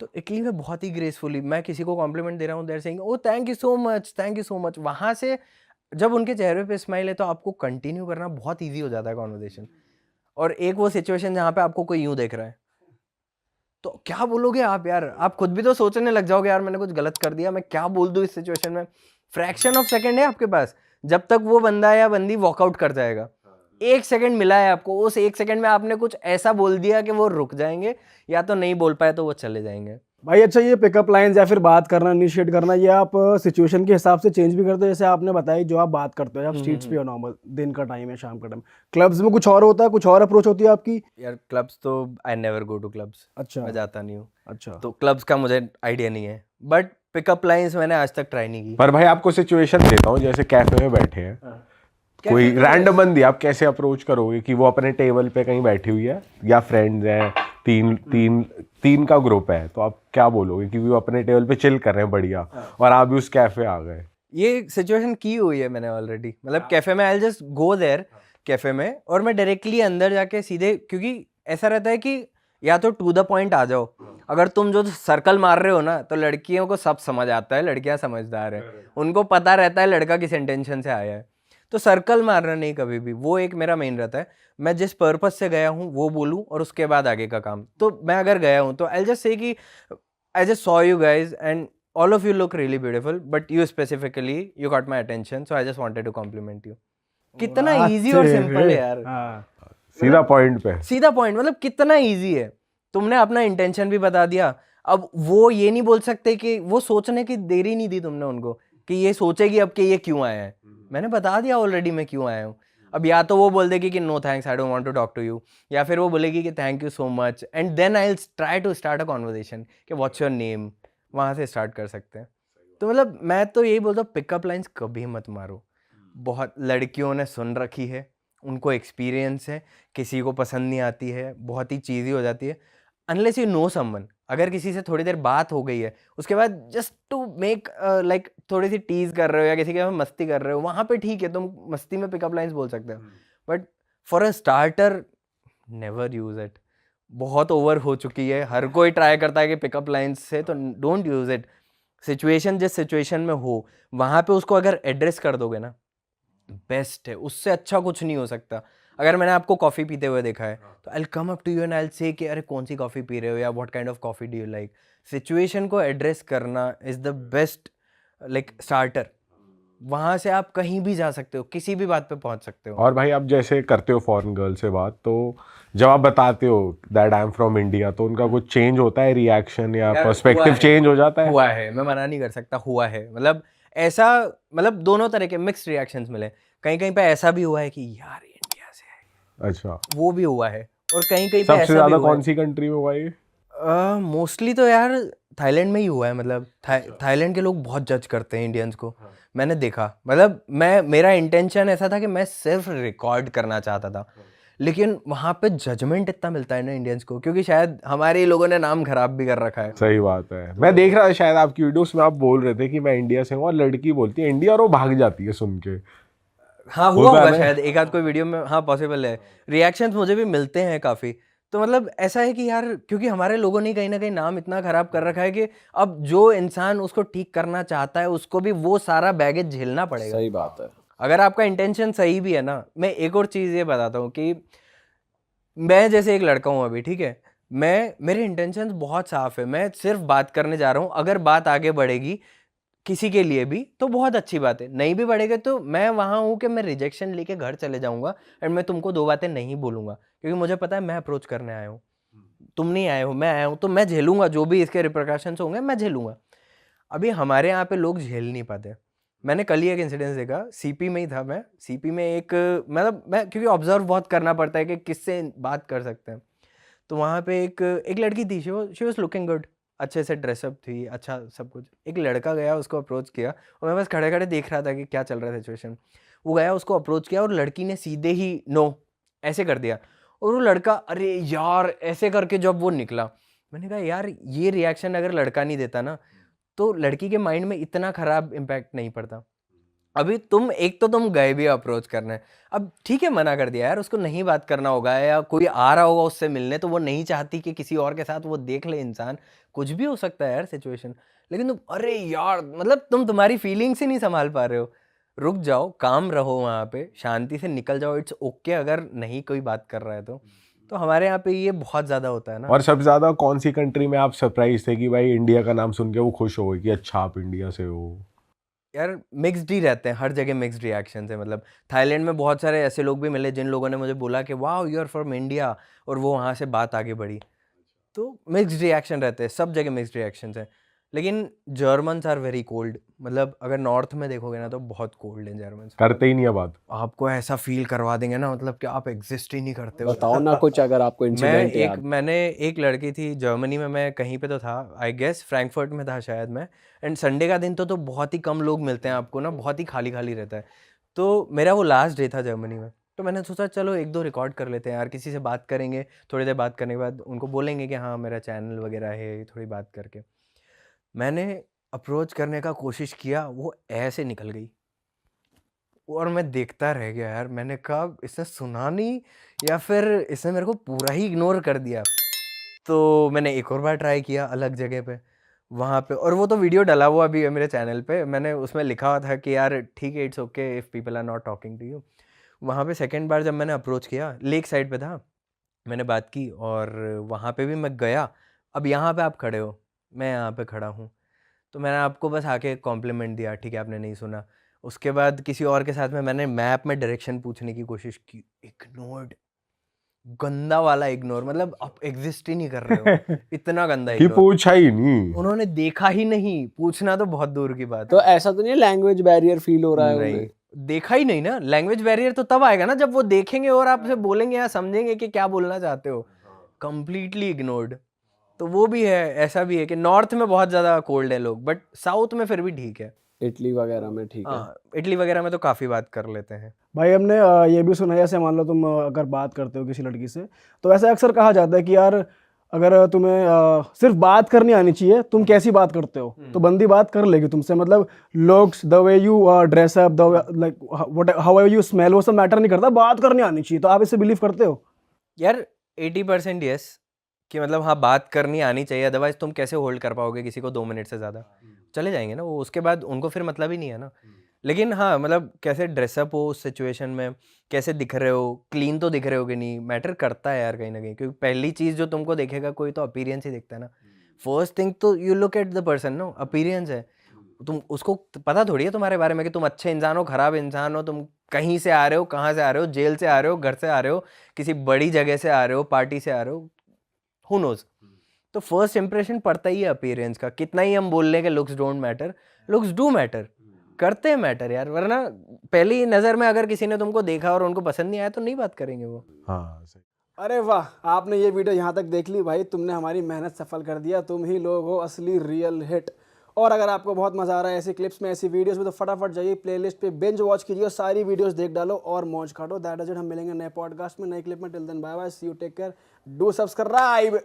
तो इटली में बहुत ही ग्रेसफुली मैं किसी को कॉम्प्लीमेंट दे रहा हूँ, they're saying oh thank you so much, thank you so much. वहाँ से जब उनके चेहरे पे स्माइल है तो आपको कंटिन्यू करना बहुत ईज़ी हो जाता है कन्वर्सेशन। और एक वो सिचुएशन जहाँ पे आपको कोई यूँ देख रहा है, तो क्या बोलोगे आप यार? आप खुद भी तो सोचने लग जाओगे यार मैंने कुछ गलत कर दिया, मैं क्या बोल दूँ इस सिचुएशन में? फ्रैक्शन ऑफ सेकंड है आपके पास, जब तक वो बंदा या बंदी वॉकआउट कर जाएगा। 1 सेकंड मिला है आपको, उस 1 सेकंड में आपने कुछ ऐसा बोल दिया कि वो रुक जाएँगे, या तो नहीं बोल पाए तो वो चले जाएँगे। भाई अच्छा, ये पिकअप लाइंस या फिर बात करना, इनिशिएट करना, ये आप सिचुएशन के हिसाब से चेंज भी करते हो? जैसे आपने बताया जो आप बात करते हो, आप स्ट्रीट्स पे हो, नॉर्मल दिन का टाइम है, शाम का टाइम, क्लब्स में कुछ और होता है, कुछ और अप्रोच होती है आपकी? यार क्लब्स तो I never go to clubs. अच्छा मैं जाता नहीं हूँ। अच्छा। तो क्लब्स का मुझे आइडिया नहीं है, बट पिकअप लाइन्स मैंने आज तक ट्राई नहीं की। पर भाई आपको सिचुएशन देता हूँ, जैसे कैफे में बैठे हैं, कोई रैंडम बंदी, आप कैसे अप्रोच करोगे कि वो अपने टेबल पे कहीं बैठी हुई है या फ्रेंड्स हैं, तीन का ग्रुप है, तो आप क्या बोलोगे कि वो अपने टेबल पे चिल कर रहे हैं बढ़िया और आप भी उस कैफे आ गए? ये सिचुएशन की हुई है मैंने ऑलरेडी, मतलब कैफे में I just go there cafe में, और मैं डायरेक्टली अंदर जाके सीधे, क्योंकि ऐसा रहता है कि या तो टू द पॉइंट आ जाओ। अगर तुम जो सर्कल मार रहे हो ना, तो लड़कियों को सब समझ आता है, लड़कियां समझदार है, उनको पता रहता है लड़का किस इंटेंशन से आया है। तो सर्कल मारना नहीं कभी भी, वो एक मेरा मेन रहता है। मैं जिस पर्पस से गया हूँ वो बोलूँ और उसके बाद आगे का काम। तो मैं अगर गया हूँ तो आई जस्ट से कि I just saw you guys and all of you look really beautiful, but you specifically you got my attention, so I just wanted to compliment you. कितना इजी और सिंपल है यार। सीधा point पे, सीधा point, मतलब कितना इजी है। तुमने अपना इंटेंशन भी बता दिया। अब वो ये नहीं बोल सकते कि वो सोचने की देरी नहीं दी तुमने उनको कि ये सोचेगी अब कि ये क्यों आया है। मैंने बता दिया ऑलरेडी मैं क्यों आया हूँ। अब या तो वो बोल देगी कि no thanks, I don't want to talk to you, या फिर वो बोलेगी कि thank you so much, and then I will try to start a conversation कि व्हाट्स योर नेम। वहाँ से स्टार्ट कर सकते हैं। तो मतलब मैं तो यही बोलता हूँ, पिकअप लाइन्स कभी मत मारो। बहुत लड़कियों ने सुन रखी है, उनको एक्सपीरियंस है, किसी को पसंद नहीं आती है, बहुत ही चीज़ी हो जाती है। अनलेस यू नो समवन, अगर किसी से थोड़ी देर बात हो गई है, उसके बाद जस्ट टू मेक लाइक थोड़ी सी टीज कर रहे हो या किसी के साथ मस्ती कर रहे हो, वहाँ पे ठीक है, तुम मस्ती में पिकअप लाइन्स बोल सकते हो। But for a starter never use it. बहुत ओवर हो चुकी है, हर कोई ट्राई करता है कि पिकअप लाइन्स से, तो डोंट यूज इट। सिचुएशन जिस सिचुएशन में हो वहाँ पे उसको अगर एड्रेस कर दोगे ना, बेस्ट है, उससे अच्छा कुछ नहीं हो सकता। अगर मैंने आपको कॉफ़ी पीते हुए देखा है तो I come up to you and I say कि अरे कौन सी कॉफ़ी पी रहे हो या what kind of coffee do you like. Situation को एड्रेस करना is the best like starter. वहाँ से आप कहीं भी जा सकते हो, किसी भी बात पे पहुँच सकते हो। और भाई आप जैसे करते हो फॉरेन गर्ल से बात, तो जब आप बताते हो that I am from India, तो उनका कुछ चेंज होता है, रिएक्शन या पर्सपेक्टिव चेंज हो जाता है? हुआ है, मैं मना नहीं कर सकता, हुआ है। मतलब ऐसा, मतलब दोनों तरह के मिक्स्ड रिएक्शंस मिले। कहीं कहीं पे ऐसा भी हुआ है कि यार इंडिया से है, अच्छा, वो भी हुआ है। और कहीं कहीं पे सबसे ऐसा भी ज्यादा हुआ कौन सी कंट्री में हुआ ये? मोस्टली तो यार थाईलैंड में ही हुआ है। मतलब थाईलैंड के लोग बहुत जज करते हैं इंडियंस को। मैंने देखा, मतलब मेरा इंटेंशन ऐसा था कि मैं सिर्फ रिकॉर्ड करना चाहता था, लेकिन वहाँ पे जजमेंट इतना मिलता है ना इंडियंस को, क्योंकि शायद हमारे लोगों ने नाम खराब भी कर रखा है। सही बात है, मैं देख रहा था शायद आपकी वीडियोस में, आप बोल रहे थे कि मैं इंडिया से हूँ, और लड़की बोलती है इंडिया और वो भाग जाती है सुन के। हाँ हुआ होता है होगा ना? शायद एक आध कोई वीडियो में, हाँ पॉसिबल है। रिएक्शंस मुझे भी मिलते हैं काफ़ी। तो मतलब ऐसा है कि यार, क्योंकि हमारे लोगों ने कहीं ना कहीं नाम इतना खराब कर रखा है कि अब जो इंसान उसको ठीक करना चाहता है उसको भी वो सारा बैगेज झेलना पड़ेगा। सही बात है। अगर आपका इंटेंशन सही भी है ना, मैं एक और चीज़ ये बताता हूँ कि मैं जैसे एक लड़का हूँ अभी, ठीक है, मेरे इंटेंशंस बहुत साफ है, मैं सिर्फ बात करने जा रहा हूँ। अगर बात आगे बढ़ेगी किसी के लिए भी तो बहुत अच्छी बात है, नहीं भी बढ़ेगा तो मैं वहाँ हूँ कि मैं रिजेक्शन लेके घर चले जाऊँगा एंड मैं तुमको दो बातें नहीं बोलूँगा, क्योंकि मुझे पता है मैं अप्रोच करने आया हूँ, तुम नहीं आए हो, मैं आया हूँ, तो मैं झेलूंगा जो भी इसके रिप्रिकॉशंस होंगे, मैं झेलूंगा। अभी हमारे यहाँ पे लोग झेल नहीं पाते। मैंने कल ही एक इंसिडेंस देखा, सीपी में ही था मैं, सीपी में एक, मतलब मैं क्योंकि ऑब्जर्व बहुत करना पड़ता है कि किससे बात कर सकते हैं। तो वहाँ पे एक लड़की थी, शी वॉज लुकिंग गुड, अच्छे से ड्रेसअप थी, अच्छा सब कुछ। एक लड़का गया, उसको अप्रोच किया, और मैं बस खड़े खड़े देख रहा था कि क्या चल रहा है सिचुएशन। वो गया, उसको अप्रोच किया, और लड़की ने सीधे ही नो ऐसे कर दिया। और वो लड़का अरे यार ऐसे करके जब वो निकला, मैंने कहा यार ये रिएक्शन अगर लड़का नहीं देता ना, तो लड़की के माइंड में इतना खराब इम्पैक्ट नहीं पड़ता। अभी तुम एक तो तुम गए भी अप्रोच करने, अब ठीक है मना कर दिया यार, उसको नहीं बात करना होगा, या कोई आ रहा होगा उससे मिलने तो वो नहीं चाहती कि किसी और के साथ वो देख ले इंसान, कुछ भी हो सकता है यार सिचुएशन। लेकिन तुम अरे यार मतलब तुम तुम्हारी फीलिंग्स ही नहीं संभाल पा रहे हो, रुक जाओ, काम रहो वहाँ पे, शांति से निकल जाओ, इट्स ओके अगर नहीं कोई बात कर रहा है तो हमारे यहाँ पे ये बहुत ज़्यादा होता है ना। और सबसे ज्यादा कौन सी कंट्री में आप सरप्राइज थे कि भाई इंडिया का नाम सुन के वो खुश हो गए कि अच्छा आप इंडिया से हो? यार मिक्स्ड ही रहते हैं, हर जगह मिक्स्ड रिएक्शन है। मतलब थाईलैंड में बहुत सारे ऐसे लोग भी मिले जिन लोगों ने मुझे बोला कि वाह यू आर फ्रॉम इंडिया, और वो वहाँ से बात आगे बढ़ी। तो मिक्स्ड रिएक्शन रहते हैं, सब जगह मिक्स्ड रिएक्शंस हैं। लेकिन जर्मन्स आर वेरी कोल्ड, मतलब अगर नॉर्थ में देखोगे ना तो बहुत कोल्ड हैं जर्मन्स। करते ही नहीं है बात। आपको ऐसा फील करवा देंगे ना, मतलब कि आप एग्जिस्ट ही नहीं करते हो। बताओ ना कुछ अगर आपको इंसिडेंट मैंने एक लड़की थी जर्मनी में, मैं कहीं पे तो था, आई गेस फ्रैंकफर्ट में था शायद मैं, एंड संडे का दिन तो बहुत ही कम लोग मिलते हैं आपको ना, बहुत ही खाली खाली रहता है। तो मेरा वो लास्ट डे था जर्मनी में, तो मैंने सोचा चलो एक दो रिकॉर्ड कर लेते हैं यार, किसी से बात करेंगे, थोड़ी देर बात करने के बाद उनको बोलेंगे कि हाँ मेरा चैनल वगैरह है, थोड़ी बात करके। मैंने अप्रोच करने का कोशिश किया, वो ऐसे निकल गई और मैं देखता रह गया यार। मैंने कहा इसने सुना नहीं या फिर इसने मेरे को पूरा ही इग्नोर कर दिया। तो मैंने एक और बार ट्राई किया अलग जगह पे, वहाँ पे, और वो तो वीडियो डला हुआ भी है मेरे चैनल पे, मैंने उसमें लिखा हुआ था कि यार ठीक है, it's okay if people are not talking to you. वहाँ पे सेकंड बार जब मैंने अप्रोच किया, लेक साइड पे था, मैंने बात की और वहाँ पे भी मैं गया। अब यहाँ पे आप खड़े हो, मैं यहाँ पे खड़ा हूँ, तो मैंने आपको बस आके कॉम्प्लीमेंट दिया, ठीक है आपने नहीं सुना। उसके बाद किसी और के साथ में मैंने मैप में डायरेक्शन पूछने की कोशिश की, इग्नोर्ड, गंदा वाला इग्नोर, मतलब आप एग्जिस्ट ही नहीं कर रहे हो, इतना गंदा कि इग्नोर। पूछा ही नहीं। उन्होंने देखा ही नहीं, पूछना तो बहुत दूर की बात तो ऐसा तो नहीं लैंग्वेज बैरियर फील हो रहा है नहीं, उन्हें? देखा ही नहीं ना। लैंग्वेज बैरियर तो तब आएगा ना जब वो देखेंगे और आपसे बोलेंगे या समझेंगे कि क्या बोलना चाहते हो। Completely ignored. तो वो भी है, ऐसा भी है कि नॉर्थ में बहुत ज़्यादा कोल्ड है लोग, बट साउथ में फिर भी ठीक है। इटली वगैरह में ठीक है। हाँ, इटली वगैरह में तो काफ़ी बात कर लेते हैं। भाई हमने ये भी सुना है, जैसे मान लो तुम अगर बात करते हो किसी लड़की से, तो ऐसा अक्सर कहा जाता है कि यार अगर तुम्हें सिर्फ बात करनी आनी चाहिए, तुम कैसी बात करते हो तो बंदी बात कर लेगी तुमसे। मतलब looks, the way you dress up, the like what how you smell, वो सब मैटर नहीं करता, बात करनी आनी चाहिए। तो आप इससे बिलीव करते हो? यार 80% यस, कि मतलब हाँ बात करनी आनी चाहिए, अदरवाइज तुम कैसे होल्ड कर पाओगे किसी को 2 मिनट से ज़्यादा, चले जाएंगे ना वो, उसके बाद उनको फिर मतलब ही नहीं है ना। लेकिन हाँ मतलब कैसे ड्रेसअप हो उस सिचुएशन में, कैसे दिख रहे हो, क्लीन तो दिख रहे हो कि नहीं, मैटर करता है यार कहीं ना कहीं। क्योंकि पहली चीज़ जो तुमको देखेगा कोई तो अपीरियंस ही देखता है ना। फर्स्ट थिंग तो you look at the person, no appearance है। तुम उसको पता थोड़ी है तुम्हारे बारे में कि तुम अच्छे इंसान हो, खराब इंसान हो, तुम कहीं से आ रहे हो, कहाँ से आ रहे हो, जेल से आ रहे हो, घर से आ रहे हो, किसी बड़ी जगह से आ रहे हो, पार्टी से आ रहे हो, हु नोज। तो फर्स्ट इंप्रेशन पड़ता ही है अपीयरेंस का। कितना ही हम बोल लें कि looks don't matter, looks do matter, करते हैं मैटर यार। वरना पहली नज़र में अगर किसी ने तुमको देखा और उनको पसंद नहीं आया तो नहीं बात करेंगे वो। हाँ सही। अरे वाह, आपने ये वीडियो यहाँ तक देख ली भाई, तुमने हमारी मेहनत सफल कर दिया। तुम ही लोग हो असली रियल हिट। और अगर आपको बहुत मजा आ रहा है ऐसी क्लिप्स में, ऐसी वीडियोस में, तो फटाफट जाइए प्लेलिस्ट पे, बिंज वॉच कीजिए, सारी वीडियोस देख डालो और मौज काटो। That is it. हम मिलेंगे नए पॉडकास्ट में, नए क्लिप में। Till then bye bye, see you, take care, do subscribe.